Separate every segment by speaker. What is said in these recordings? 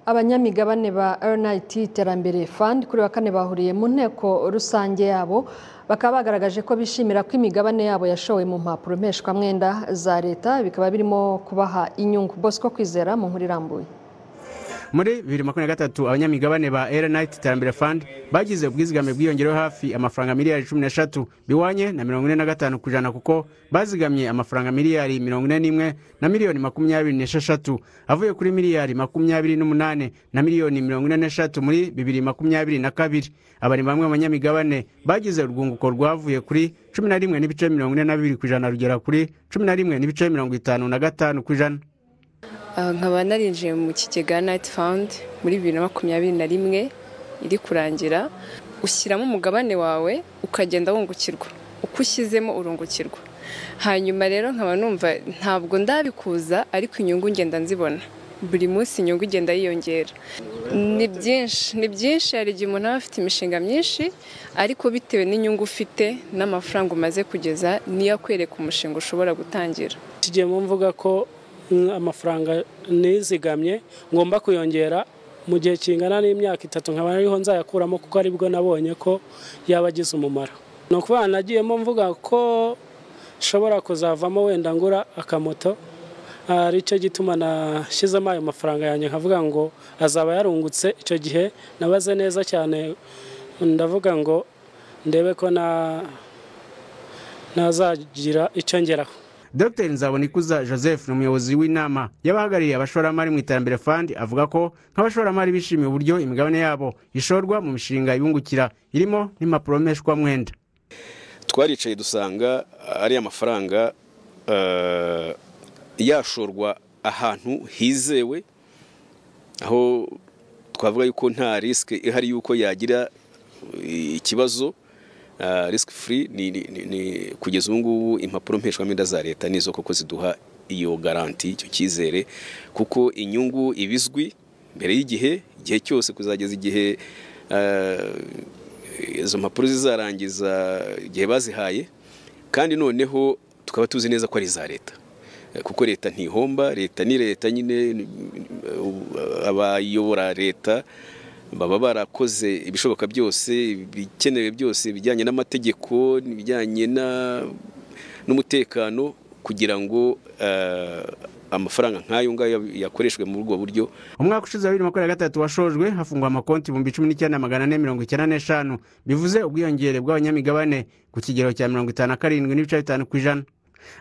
Speaker 1: Abanyamigabane ba Earnite Iterambere Fund kuri wa kane bahuriye mu nteko rusange yabo bakaba bagaragaje ko bishimira ko imigabane yabo yashowe mu mpapuro mpeshwamwenda za leta bikaba birimo kubaha inyungu. Bosco Kwizera mu nkuru irambuye.
Speaker 2: Muri 2023 abanyamigabane ba Earnite Iterambere Fund bagize ubwizigame bwiyongereho hafi amafaranga miliyari 13 biwanye na 45% kuko bazigamye amafaranga miliyari 41 na miliyoni 26 avuye kuri miliyari 28 na miliyoni 43 muri 2022. Abari bamwe abanyamigabane bagize urwunguko rwavuye kuri 11.42% rugera kuri 11.55%.
Speaker 3: Nkaba narinjiye mu kigega Earnite Fund muri 2021 iri kurangira, ushyiramo umugabane wawe ukagenda wungukirwa uko ushyizemo urungukirwa. Hanyuma rero nkaba numva ntabwo ndabikuza ariko inyungu ngenda nzibona buri munsi, inyungu igenda yiyongera. Ni byinshi hari igihe umuntu aba afite imishinga myinshi ariko bitewe n'inyungu ufite n'amafaranga umaze kugeza niyo akwereka umushinga ushobora gutangira.
Speaker 4: Kigiye mu mvuga ko amafaranga nizigamye ngomba kuyongera mu gihe kingana n'imyaka 3 nkaba ariho nzayakuramo kuko aribwo nabonye ko yabagize umumaro. No kuba nagiyemo mvuga ko shobora kuzavamo wenda ngura akamoto, aricyo gituma nashizemo ayo mafaranga yanjye nkavuga ngo azaba yarungutse. Icyo gihe nabaze neza cyane ndavuga ngo ndebe ko nazagira icyo ngeraho.
Speaker 2: Dr. Nzabonikuza Joseph n'umuyobozi w'inama y'abahagarariye abashoramari mu Iterambere Fund avuga ko nk'abashoramari bishimiye uburyo imigabane yabo ishorwa mu mishinga ibungukira irimo n'impapuro mpeshwamwenda.
Speaker 5: Twaricaye dusanga ari amafaranga yashorwa ahantu hizewe, aho twavuga yuko nta risk ihari yuko yagira ikibazo. Risk free ni kugeza ubu ngubu impapuro mpeshwamwenda za leta nizo koko ziduha iyo garanti, icyo cyizere, kuko inyungu ibizwi mbere y'igihe cyose kuzageza igihe izo mpapuro zizarangiza igihe bazihaye, kandi noneho tukaba tuzi neza ko ari za leta kuko leta ntihomba. Leta ni leta nyine, abayobora leta baba barakoze ibishoboka byose, bikenewe byose bijyanye n'amategeko n'ibijyanye n'umutekano kugira ngo amafaranga nk'ayo ngayo yakoreshwe muri ubwo buryo.
Speaker 2: Umwaka ushize wa 2023 washojwe hafungwa amakonti 19,495 bivuze ubwiyongere bw'abanyamigabane ku kigero cya 57.5%.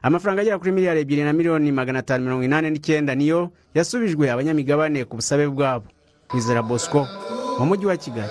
Speaker 2: Amafaranga agera kuri miliyari 2 na miliyoni 589 niyo yasubijwe abanyamigabane ku busabe bwabo. Kwizera Bosco mu mujyi wa Kigali.